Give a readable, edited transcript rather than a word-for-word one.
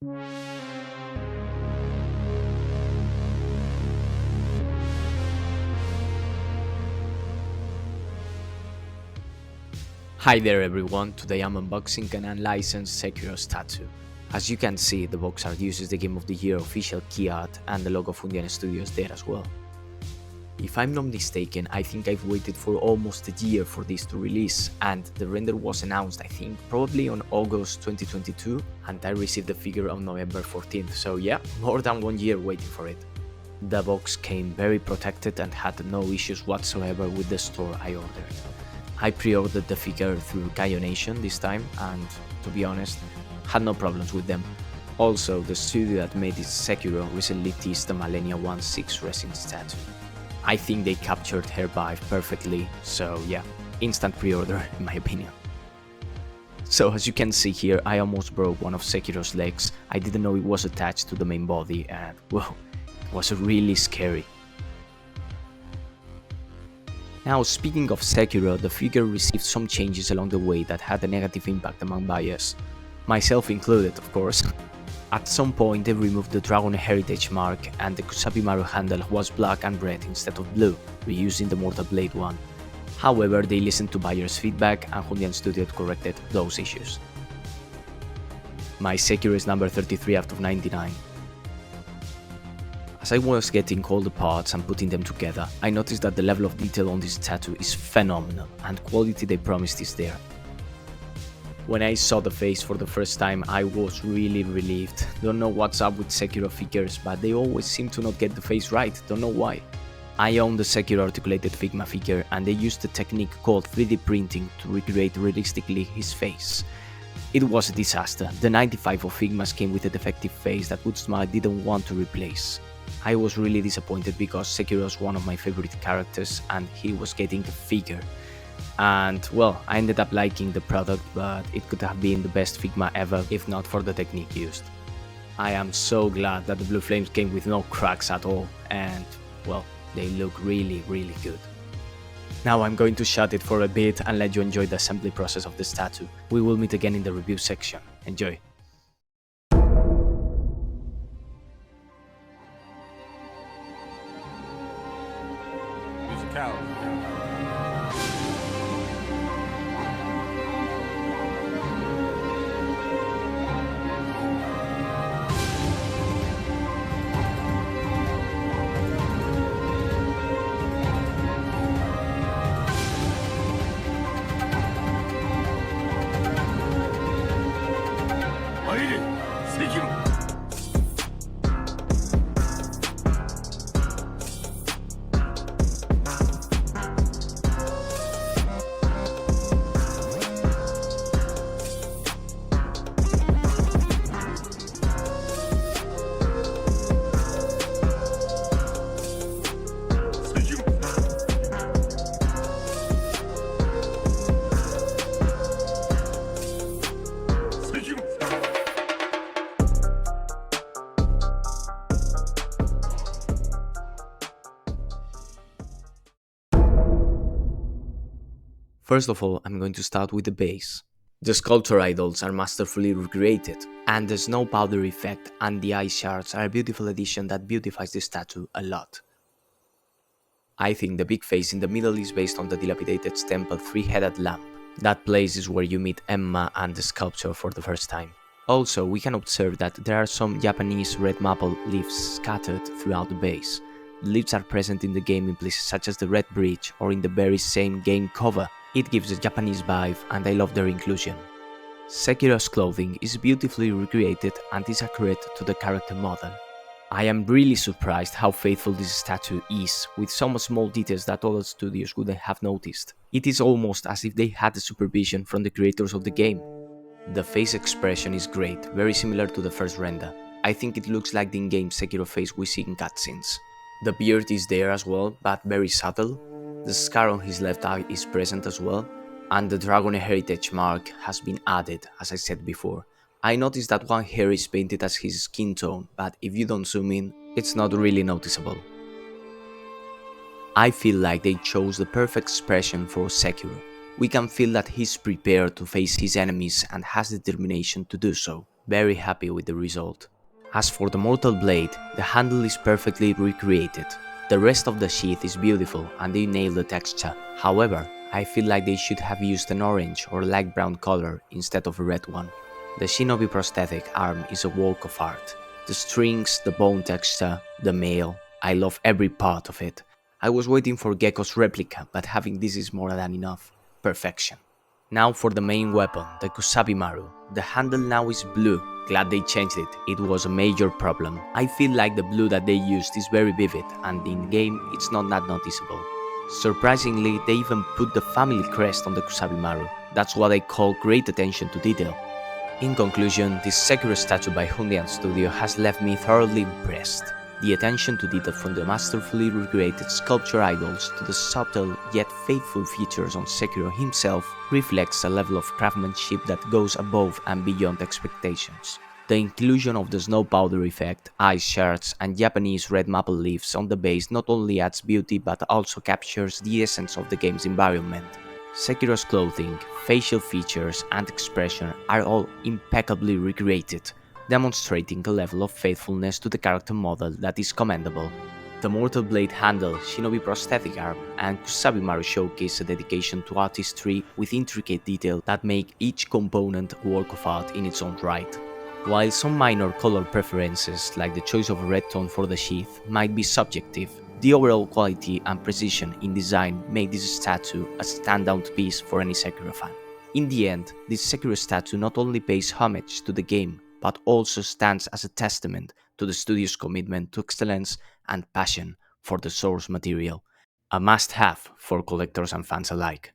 Hi there everyone, today I'm unboxing an unlicensed Sekiro tattoo. As you can see, the box art uses the Game of the Year official key art and the logo of Hundian Studios there as well. If I'm not mistaken, I think I've waited for almost a year for this to release, and the render was announced I think probably on August 2022, and I received the figure on November 14th, so yeah, more than 1 year waiting for it. The box came very protected and had no issues whatsoever with the store I ordered. I pre-ordered the figure through Gaio Nation this time, and to be honest, had no problems with them. Also, the studio that made this Sekiro recently teased the Millennia 1/6 Resin tattoo. I think they captured her vibe perfectly, so yeah, instant pre-order in my opinion. So as you can see here, I almost broke one of Sekiro's legs. I didn't know it was attached to the main body, and well, it was really scary. Now, speaking of Sekiro, the figure received some changes along the way that had a negative impact among buyers, myself included of course. At some point they removed the Dragon Heritage mark and the Kusabimaru handle was black and red instead of blue, reusing the Mortal Blade one. However, they listened to buyers' feedback and Hundian Studio corrected those issues. My Sekiro is number 33 out of 99. As I was getting all the parts and putting them together, I noticed that the level of detail on this tattoo is phenomenal and quality they promised is there. When I saw the face for the first time, I was really relieved. Don't know what's up with Sekiro figures, but they always seem to not get the face right, don't know why. I own the Sekiro articulated Figma figure and they used a technique called 3D printing to recreate realistically his face. It was a disaster. The 95 of Figmas came with a defective face that Woodsmart didn't want to replace. I was really disappointed because Sekiro is one of my favorite characters and he was getting a figure. And well, I ended up liking the product, but it could have been the best Figma ever if not for the technique used. I am so glad that the blue flames came with no cracks at all, and well, they look really good. Now I'm going to shut it for a bit and let you enjoy the assembly process of this tattoo. We will meet again in the review section. Enjoy! Musicality. Sekiro. First of all, I'm going to start with the base. The sculpture idols are masterfully recreated, and the snow powder effect and the ice shards are a beautiful addition that beautifies this tattoo a lot. I think the big face in the middle is based on the dilapidated temple 3-headed lamp. That place is where you meet Emma and the sculpture for the first time. Also, we can observe that there are some Japanese red maple leaves scattered throughout the base. The leaves are present in the game in places such as the Red Bridge or in the very same game cover. It gives a Japanese vibe and I love their inclusion. Sekiro's clothing is beautifully recreated and is accurate to the character model. I am really surprised how faithful this tattoo is, with some small details that other studios wouldn't have noticed. It is almost as if they had the supervision from the creators of the game. The face expression is great, very similar to the first render. I think it looks like the in-game Sekiro face we see in cutscenes. The beard is there as well, but very subtle. The scar on his left eye is present as well, and the Dragon Heritage mark has been added, as I said before. I noticed that one hair is painted as his skin tone, but if you don't zoom in, it's not really noticeable. I feel like they chose the perfect expression for Sekiro. We can feel that he's prepared to face his enemies and has determination to do so. very happy with the result. As for the mortal blade, the handle is perfectly recreated. The rest of the sheath is beautiful and they nail the texture. However, I feel like they should have used an orange or light brown color instead of a red one. The shinobi prosthetic arm is a work of art. The strings, the bone texture, the mail, I love every part of it. I was waiting for Gecko's replica, but having this is more than enough. Perfection. Now for the main weapon, the Kusabimaru. The handle now is blue. Glad they changed it, it was a major problem. I feel like the blue that they used is very vivid and in game it's not that noticeable. Surprisingly, they even put the family crest on the Kusabimaru. That's what I call great attention to detail. In conclusion, this Sekiro statue by Hundian Studio has left me thoroughly impressed. The attention to detail from the masterfully recreated sculpture idols to the subtle yet faithful features on Sekiro himself reflects a level of craftsmanship that goes above and beyond expectations. The inclusion of the snow powder effect, ice shards, and Japanese red maple leaves on the base not only adds beauty but also captures the essence of the game's environment. Sekiro's clothing, facial features, and expression are all impeccably recreated, demonstrating a level of faithfulness to the character model that is commendable. The Mortal Blade handle, Shinobi prosthetic arm, and Kusabimaru showcase a dedication to artistry with intricate detail that make each component a work of art in its own right. While some minor color preferences, like the choice of a red tone for the sheath, might be subjective, the overall quality and precision in design make this statue a standout piece for any Sekiro fan. In the end, this Sekiro statue not only pays homage to the game, but also stands as a testament to the studio's commitment to excellence and passion for the source material, a must-have for collectors and fans alike.